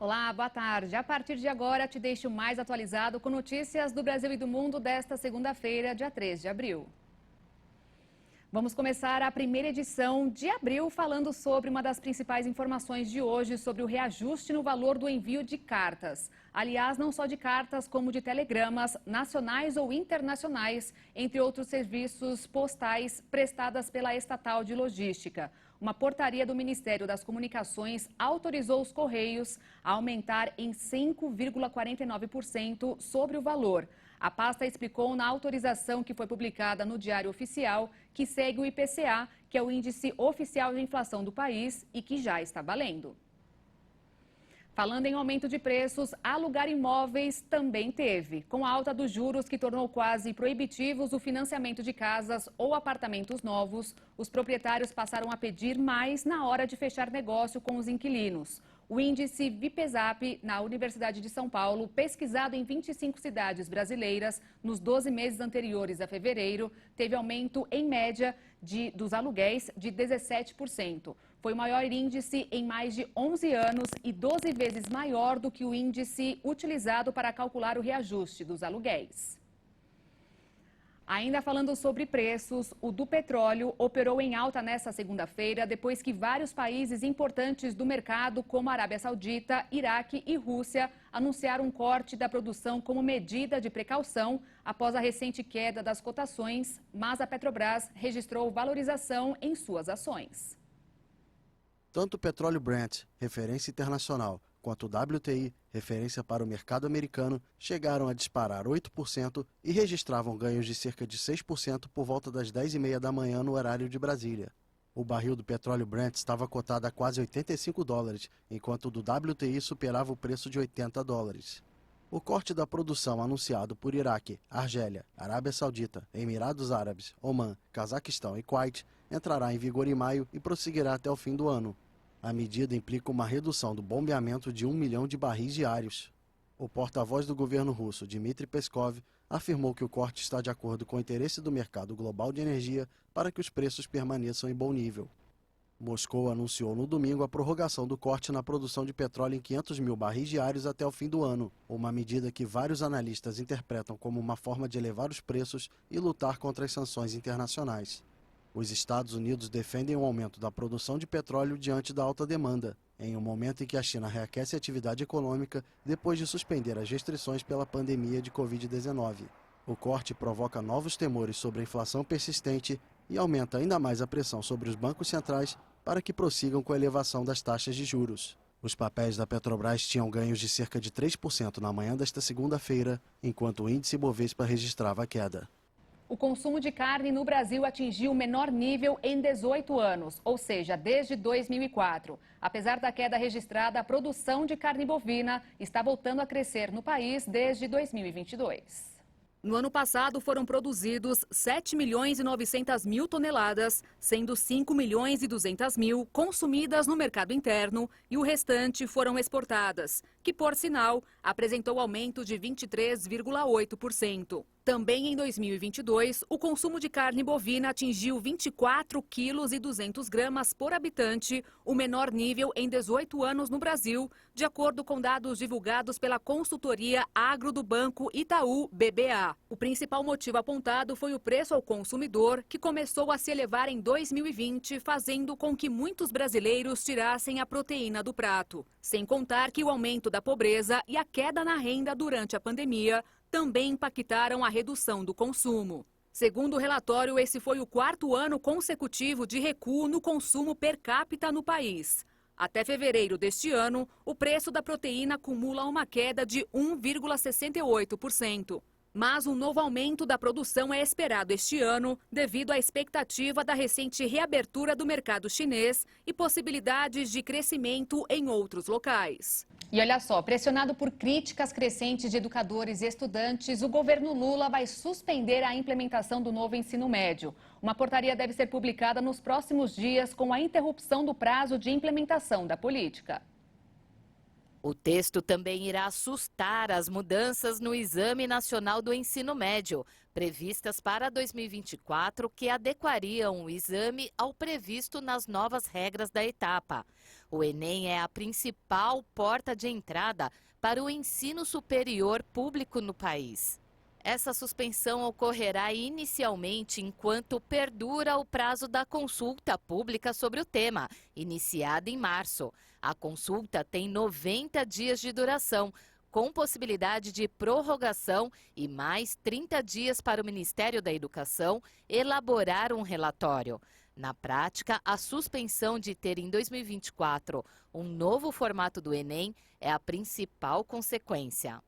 Olá, boa tarde. A partir de agora, te deixo mais atualizado com notícias do Brasil e do mundo desta segunda-feira, dia 3 de abril. Vamos começar a primeira edição de abril falando sobre uma das principais informações de hoje sobre o reajuste no valor do envio de cartas. Aliás, não só de cartas, como de telegramas, nacionais ou internacionais, entre outros serviços postais prestadas pela estatal de logística. Uma portaria do Ministério das Comunicações autorizou os Correios a aumentar em 5,49% sobre o valor. A pasta explicou na autorização que foi publicada no Diário Oficial que segue o IPCA, que é o Índice Oficial de Inflação do país e que já está valendo. Falando em aumento de preços, alugar imóveis também teve. Com a alta dos juros que tornou quase proibitivos o financiamento de casas ou apartamentos novos, os proprietários passaram a pedir mais na hora de fechar negócio com os inquilinos. O índice Vipesap, na Universidade de São Paulo, pesquisado em 25 cidades brasileiras, nos 12 meses anteriores a fevereiro, teve aumento, em média, dos aluguéis de 17%. Foi o maior índice em mais de 11 anos e 12 vezes maior do que o índice utilizado para calcular o reajuste dos aluguéis. Ainda falando sobre preços, o do petróleo operou em alta nesta segunda-feira, depois que vários países importantes do mercado, como Arábia Saudita, Iraque e Rússia, anunciaram um corte da produção como medida de precaução após a recente queda das cotações, mas a Petrobras registrou valorização em suas ações. Tanto o petróleo Brent, referência internacional, quanto o WTI, referência para o mercado americano, chegaram a disparar 8% e registravam ganhos de cerca de 6% por volta das 10h30 da manhã no horário de Brasília. O barril do petróleo Brent estava cotado a quase $85, enquanto o do WTI superava o preço de $80. O corte da produção anunciado por Iraque, Argélia, Arábia Saudita, Emirados Árabes, Omã, Cazaquistão e Kuwait entrará em vigor em maio e prosseguirá até o fim do ano. A medida implica uma redução do bombeamento de 1 milhão de barris diários. O porta-voz do governo russo, Dmitry Peskov, afirmou que o corte está de acordo com o interesse do mercado global de energia para que os preços permaneçam em bom nível. Moscou anunciou no domingo a prorrogação do corte na produção de petróleo em 500 mil barris diários até o fim do ano, uma medida que vários analistas interpretam como uma forma de elevar os preços e lutar contra as sanções internacionais. Os Estados Unidos defendem o aumento da produção de petróleo diante da alta demanda, em um momento em que a China reaquece a atividade econômica depois de suspender as restrições pela pandemia de Covid-19. O corte provoca novos temores sobre a inflação persistente e aumenta ainda mais a pressão sobre os bancos centrais para que prossigam com a elevação das taxas de juros. Os papéis da Petrobras tinham ganhos de cerca de 3% na manhã desta segunda-feira, enquanto o índice Bovespa registrava queda. O consumo de carne no Brasil atingiu o menor nível em 18 anos, ou seja, desde 2004. Apesar da queda registrada, a produção de carne bovina está voltando a crescer no país desde 2022. No ano passado, foram produzidos 7.900.000 toneladas, sendo 5.200.000 consumidas no mercado interno e o restante foram exportadas, que, por sinal, apresentou aumento de 23,8%. Também em 2022, o consumo de carne bovina atingiu 24,2 kg por habitante, o menor nível em 18 anos no Brasil, de acordo com dados divulgados pela consultoria Agro do Banco Itaú BBA. O principal motivo apontado foi o preço ao consumidor, que começou a se elevar em 2020, fazendo com que muitos brasileiros tirassem a proteína do prato. Sem contar que o aumento da pobreza e a queda na renda durante a pandemia também impactaram a redução do consumo. Segundo o relatório, esse foi o 4º ano consecutivo de recuo no consumo per capita no país. Até fevereiro deste ano, o preço da proteína acumula uma queda de 1,68%. Mas um novo aumento da produção é esperado este ano, devido à expectativa da recente reabertura do mercado chinês e possibilidades de crescimento em outros locais. E olha só, pressionado por críticas crescentes de educadores e estudantes, o governo Lula vai suspender a implementação do novo ensino médio. Uma portaria deve ser publicada nos próximos dias com a interrupção do prazo de implementação da política. O texto também irá assustar as mudanças no Exame Nacional do Ensino Médio, previstas para 2024, que adequariam o exame ao previsto nas novas regras da etapa. O Enem é a principal porta de entrada para o ensino superior público no país. Essa suspensão ocorrerá inicialmente enquanto perdura o prazo da consulta pública sobre o tema, iniciada em março. A consulta tem 90 dias de duração, com possibilidade de prorrogação e mais 30 dias para o Ministério da Educação elaborar um relatório. Na prática, a suspensão de ter em 2024 um novo formato do Enem é a principal consequência.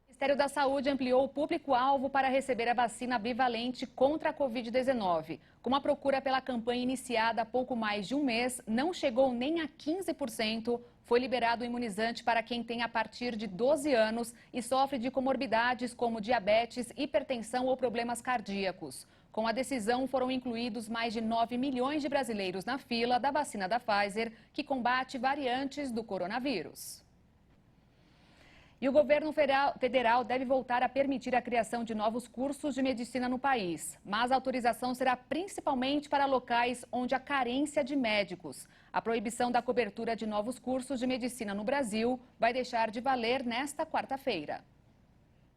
O Ministério da Saúde ampliou o público-alvo para receber a vacina bivalente contra a Covid-19. Como a procura pela campanha iniciada há pouco mais de um mês não chegou nem a 15%, foi liberado o imunizante para quem tem a partir de 12 anos e sofre de comorbidades como diabetes, hipertensão ou problemas cardíacos. Com a decisão, foram incluídos mais de 9 milhões de brasileiros na fila da vacina da Pfizer, que combate variantes do coronavírus. E o governo federal deve voltar a permitir a criação de novos cursos de medicina no país. Mas a autorização será principalmente para locais onde há carência de médicos. A proibição da cobertura de novos cursos de medicina no Brasil vai deixar de valer nesta quarta-feira.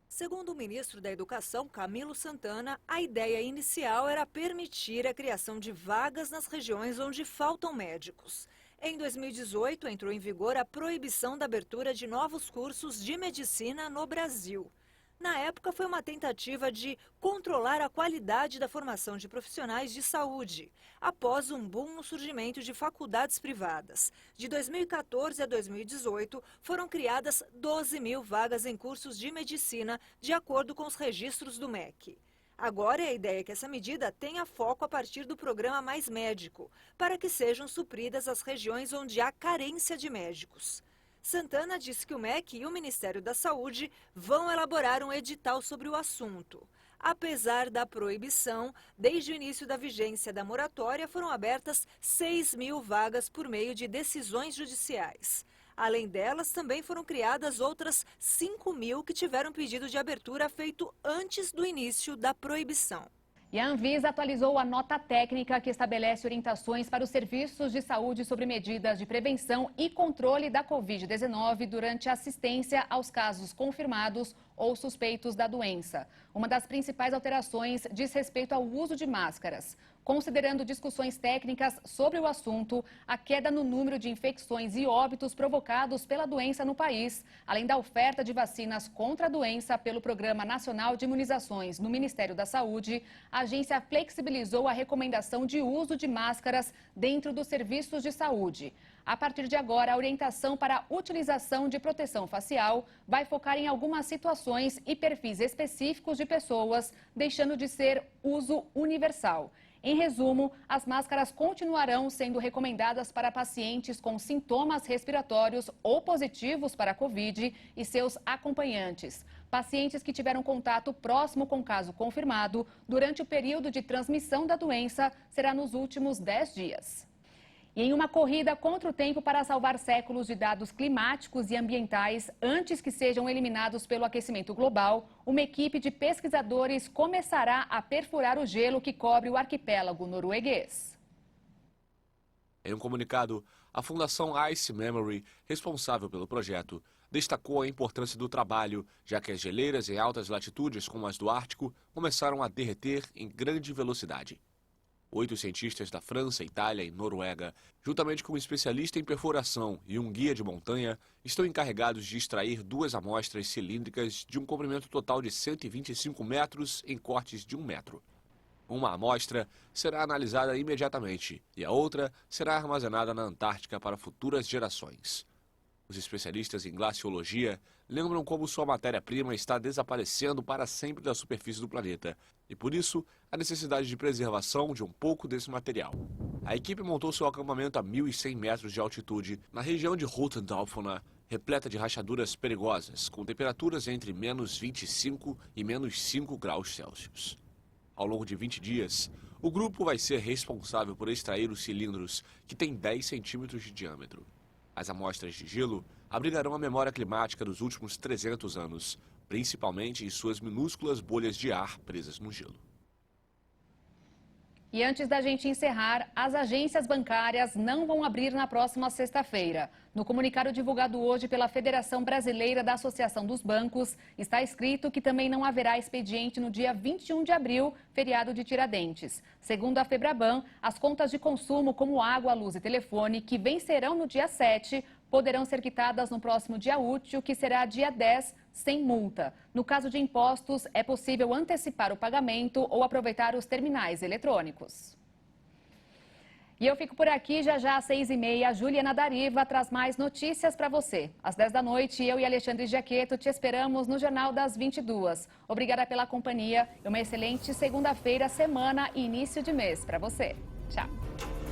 Segundo o ministro da Educação, Camilo Santana, a ideia inicial era permitir a criação de vagas nas regiões onde faltam médicos. Em 2018, entrou em vigor a proibição da abertura de novos cursos de medicina no Brasil. Na época, foi uma tentativa de controlar a qualidade da formação de profissionais de saúde, após um boom no surgimento de faculdades privadas. De 2014 a 2018, foram criadas 12 mil vagas em cursos de medicina, de acordo com os registros do MEC. Agora é a ideia que essa medida tenha foco a partir do programa Mais Médico, para que sejam supridas as regiões onde há carência de médicos. Santana disse que o MEC e o Ministério da Saúde vão elaborar um edital sobre o assunto. Apesar da proibição, desde o início da vigência da moratória foram abertas 6 mil vagas por meio de decisões judiciais. Além delas, também foram criadas outras 5 mil que tiveram pedido de abertura feito antes do início da proibição. E a Anvisa atualizou a nota técnica que estabelece orientações para os serviços de saúde sobre medidas de prevenção e controle da Covid-19 durante a assistência aos casos confirmados ou suspeitos da doença. Uma das principais alterações diz respeito ao uso de máscaras. Considerando discussões técnicas sobre o assunto, a queda no número de infecções e óbitos provocados pela doença no país, além da oferta de vacinas contra a doença pelo Programa Nacional de Imunizações no Ministério da Saúde, a agência flexibilizou a recomendação de uso de máscaras dentro dos serviços de saúde. A partir de agora, a orientação para a utilização de proteção facial vai focar em algumas situações e perfis específicos de pessoas, deixando de ser uso universal. Em resumo, as máscaras continuarão sendo recomendadas para pacientes com sintomas respiratórios ou positivos para a Covid e seus acompanhantes. Pacientes que tiveram contato próximo com caso confirmado durante o período de transmissão da doença será nos últimos 10 dias. E em uma corrida contra o tempo para salvar séculos de dados climáticos e ambientais antes que sejam eliminados pelo aquecimento global, uma equipe de pesquisadores começará a perfurar o gelo que cobre o arquipélago norueguês. Em um comunicado, a Fundação Ice Memory, responsável pelo projeto, destacou a importância do trabalho, já que as geleiras em altas latitudes, como as do Ártico, começaram a derreter em grande velocidade. 8 cientistas da França, Itália e Noruega, juntamente com um especialista em perfuração e um guia de montanha, estão encarregados de extrair 2 amostras cilíndricas de um comprimento total de 125 metros em cortes de 1 metro. Uma amostra será analisada imediatamente e a outra será armazenada na Antártica para futuras gerações. Os especialistas em glaciologia lembram como sua matéria-prima está desaparecendo para sempre da superfície do planeta e, por isso, a necessidade de preservação de um pouco desse material. A equipe montou seu acampamento a 1.100 metros de altitude na região de Rotendorfner, repleta de rachaduras perigosas, com temperaturas entre menos 25 e menos 5 graus Celsius. Ao longo de 20 dias, o grupo vai ser responsável por extrair os cilindros, que têm 10 centímetros de diâmetro. As amostras de gelo abrigarão a memória climática dos últimos 300 anos, principalmente em suas minúsculas bolhas de ar presas no gelo. E antes da gente encerrar, as agências bancárias não vão abrir na próxima sexta-feira. No comunicado divulgado hoje pela Federação Brasileira da Associação dos Bancos, está escrito que também não haverá expediente no dia 21 de abril, feriado de Tiradentes. Segundo a Febraban, as contas de consumo como água, luz e telefone, que vencerão no dia 7, poderão ser quitadas no próximo dia útil, que será dia 10, sem multa. No caso de impostos, é possível antecipar o pagamento ou aproveitar os terminais eletrônicos. E eu fico por aqui, já às 6h30, a Juliana Dariva traz mais notícias para você. Às 10 da noite, eu e Alexandre Giaquetto te esperamos no Jornal das 22. Obrigada pela companhia e uma excelente segunda-feira, semana e início de mês para você. Tchau.